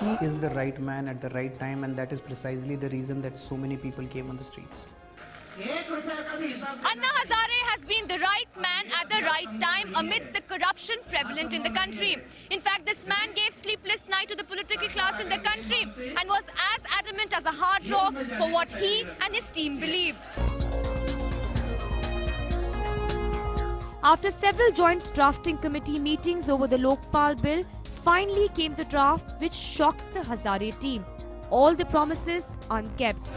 He is the right man at the right time, and that is precisely the reason that so many people came on the streets. Anna Hazare has been the right man at the right time amidst the corruption prevalent in the country. In fact, this man gave sleepless night to the political class in the country and was as adamant as a hard rock for what he and his team believed. After several joint drafting committee meetings over the Lokpal bill, finally came the draft which shocked the Hazare team. All the promises unkept.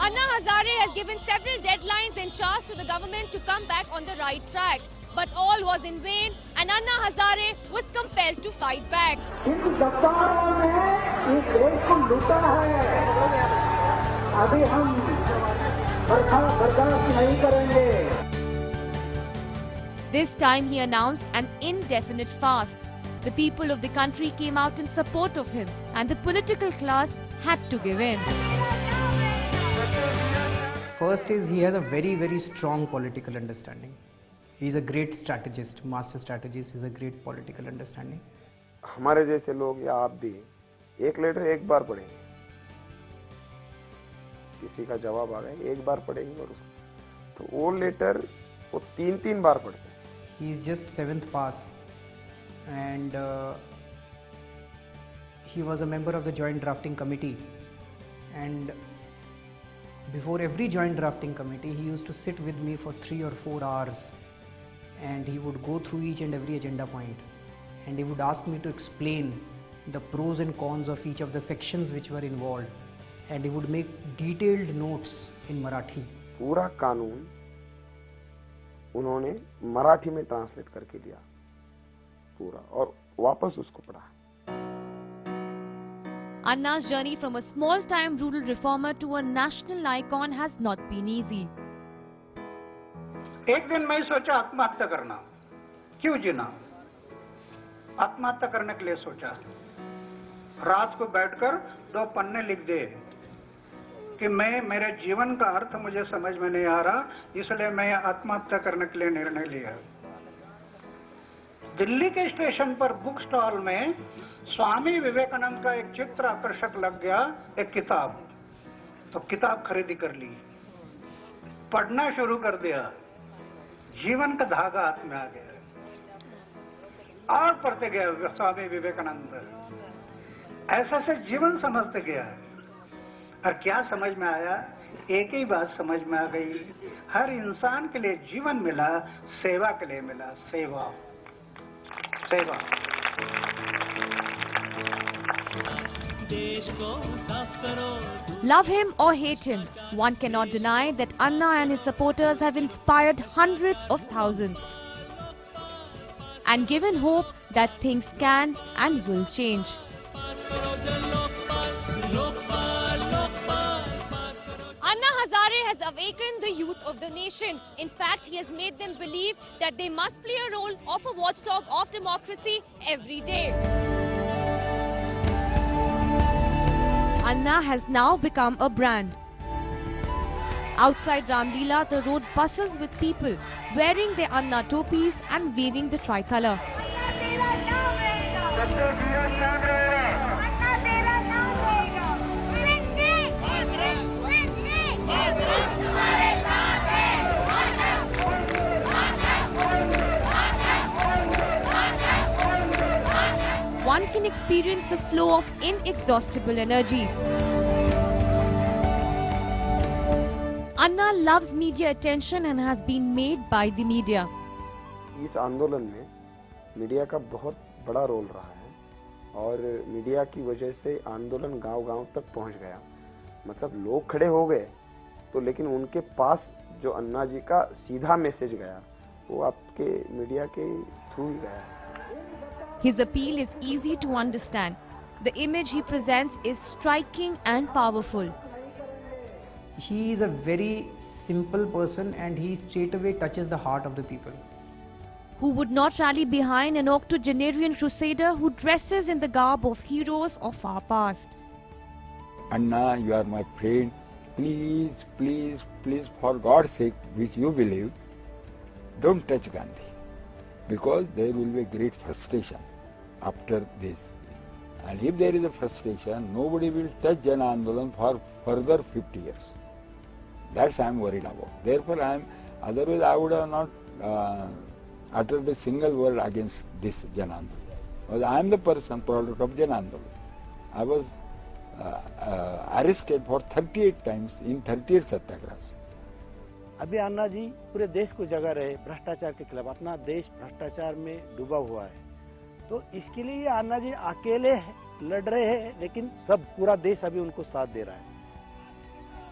Anna Hazare has given several deadlines and charge to the government to come back on the right track. But all was in vain and Anna Hazare was compelled to fight back. This time he announced an indefinite fast. The people of the country came out in support of him and the political class had to give in. First is he has a very strong political understanding. He is a great strategist, master strategist. He is a great political understanding. हमारे जैसे लोग या आप भी एक letter एक बार पढ़ेंगे, किसी का जवाब आ गया एक बार पढ़ेंगे और उसको तो वो लेटर वो तीन बार पढ़ते हैं. He is just 7th pass and he was a member of the joint drafting committee, and before every joint drafting committee he used to sit with me for 3 or 4 hours and he would go through each and every agenda point and he would ask me to explain the pros and cons of each of the sections which were involved, and he would make detailed notes in Marathi. पूरा कानून उन्होंने मराठी में translate करके दिया पूरा और वापस उसको पढ़ा. Anna's journey from a small-time rural reformer to a national icon has not been easy. एक दिन मैं सोचा आत्महत्या करना. क्यों जीना? आत्महत्या करने के लिए सोचा. रात को बैठकर 2 पन्ने लिख दे कि मेरे जीवन का अर्थ मुझे समझ में नहीं आ रहा, इसलिए मैं आत्महत्या करने के लिए निर्णय लिया. दिल्ली के स्टेशन पर बुक स्टॉल में स्वामी विवेकानंद का एक चित्र आकर्षक लग गया, एक किताब. तो किताब खरीदी कर ली, पढ़ना शुरू कर दिया. जीवन का धागा हाथ में आ गया और पढ़ते गया स्वामी विवेकानंद. ऐसा से जीवन समझते गया और क्या समझ में आया? एक ही बात समझ में आ गई, हर इंसान के लिए जीवन मिला, सेवा के लिए मिला. सेवा सेवा. Love him or hate him, one cannot deny that Anna and his supporters have inspired hundreds of thousands and given hope that things can and will change. Anna Hazare has awakened the youth of the nation. In fact, he has made them believe that they must play a role of a watchdog of democracy every day. Anna has now become a brand. Outside Ramlila, the road bustles with people wearing their Anna topis and waving the tricolour. One can experience the flow of inexhaustible energy. Anna loves media attention and has been made by the media. इस आंदोलन में media का बहुत बड़ा role रहा है और media की वजह से आंदोलन गांव-गांव तक पहुंच गया. मतलब लोग खड़े हो गए तो लेकिन उनके पास जो अन्ना जी का सीधा मैसेज गया वो आपके मीडिया के थ्रू ही गया. His appeal is easy to understand. The image he presents is striking and powerful. He is a very simple person and he straightaway touches the heart of the people. Who would not rally behind an octogenarian crusader who dresses in the garb of heroes of our past? Anna, you are my friend. Please, please, please, for God's sake, which you believe, don't touch Gandhi. because there will be great frustration after this. And if there is a frustration, nobody will touch Jan Andolan for further 50 years. That's I am worried about. Therefore, otherwise I would have not uttered a single word against this Jan Andolan. Because I am the person, product of Jan Andolan. I was arrested for 38 times in 38 सत्याग्रह. अभी अन्ना जी पूरे देश को जगा रहे भ्रष्टाचार के खिलाफ. अपना देश भ्रष्टाचार में डूबा हुआ है, तो इसके लिए अन्ना जी अकेले लड़ रहे हैं, लेकिन सब पूरा देश अभी उनको साथ दे रहा है.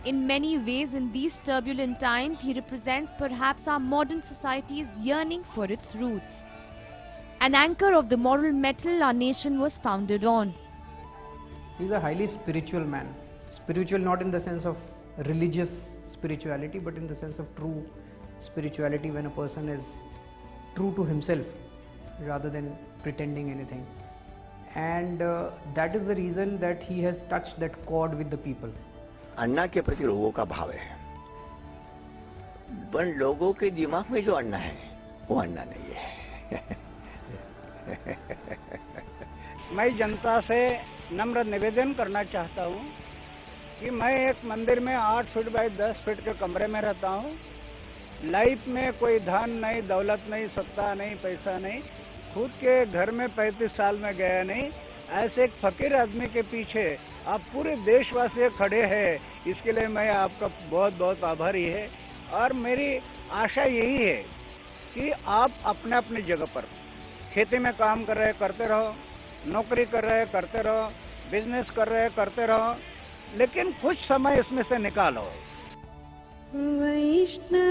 In many ways, in these turbulent times, he represents perhaps our modern society's yearning for its roots. An anchor of the moral metal our nation was founded on. He's a highly spiritual man. Spiritual not in the sense of religious spirituality, but in the sense of true spirituality, when a person is true to himself rather than pretending anything. And that is the reason that he has touched that chord with the people. अन्ना के प्रति लोगों का भाव है, पर लोगों के दिमाग में जो अन्ना है वो अन्ना नहीं है. मैं जनता से नम्र निवेदन करना चाहता हूँ कि मैं एक मंदिर में 8 फीट बाय 10 फीट के कमरे में रहता हूँ. लाइफ में कोई धन नहीं, दौलत नहीं, सत्ता नहीं, पैसा नहीं, खुद के घर में 35 साल में गया नहीं. ऐसे एक फकीर आदमी के पीछे आप पूरे देशवासी खड़े हैं, इसके लिए मैं आपका बहुत बहुत आभारी है. और मेरी आशा यही है कि आप अपने अपने जगह पर खेती में काम कर रहे करते रहो, नौकरी कर रहे करते रहो, बिजनेस कर रहे करते रहो, लेकिन कुछ समय इसमें से निकालो. वैष्णव